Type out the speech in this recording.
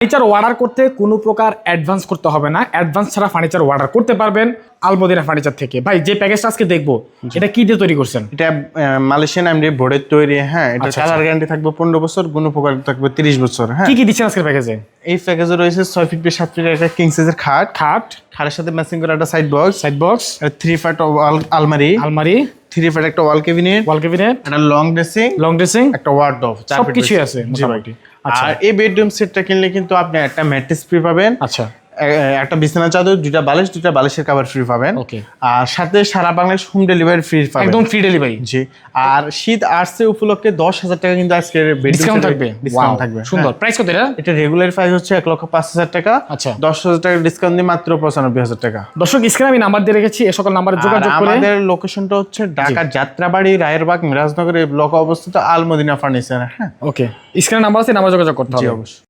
Furniture order করতে কোনো প্রকার অ্যাডভান্স করতে হবে না, অ্যাডভান্স ছাড়া ফার্নিচার অর্ডার করতে পারবেন আলমদিনা ফার্নিচার থেকে। ভাই যে প্যাকেজটা আজকে দেখবো এটা কি দিয়ে তৈরি করছেন? এটা মালয়েশিয়ান এমডি বোর্ডের তৈরি। হ্যাঁ, এটা কালার গ্যারান্টি থাকবে 15 বছর, গুণোপকার থাকবে 30 বছর। হ্যাঁ, কি কি দিচ্ছেন আজকের প্যাকেজে? এই প্যাকেজে রয়েছে 6 ফিট বাই 7 ফিট একটা কিং সাইজের খাটের সাথে ম্যাচিং করা একটা সাইড বক্স, 3 ফাট আলমারি, 3 ফাট একটা ওয়াল ক্যাবিনেট, একটা লং ড্রেসিং, একটা ওয়ার্ডরোব, সবকিছু আছে মোটামুটি। আর এই বেডরুম সেটটা কিনলে কিন্তু আপনি একটা ম্যাট্রেস ফ্রি পাবেন, আচ্ছা, একটা বিছানা চাদর, দুইটা বালিশের কভার ফ্রি পাবেন। ওকে। আর সাথে সারা বাংলাদেশ হোম ডেলিভারি ফ্রি পাবেন, একদম ফ্রি ডেলিভারি। জি। আর শীত আসছে উপলক্ষে 10,000 টাকা কিন্তু আজকে ডিসকাউন্ট থাকবে। সুন্দর। হ্যাঁ। প্রাইস কত এটা? এটা রেগুলার প্রাইস হচ্ছে 1,05,000 টাকা। আচ্ছা, 10,000 টাকা ডিসকাউন্ট দিয়ে মাত্র 95,000 টাকা। দর্শক স্ক্রিনে আমি নাম্বার দিয়ে রেখেছি, এই সকল নাম্বারে যোগাযোগ করে। আমাদের লোকেশনটা হচ্ছে ঢাকা যাত্রাবাড়ি, রায়েরবাগ, মিরাজনগর এই ব্লকে অবস্থিত আলমদিনা ফার্নিচার। হ্যাঁ, ওকে। স্ক্রিনে নাম্বার আছে, নাম্বার যোগাযোগ করতে হবে। অবশ্যই।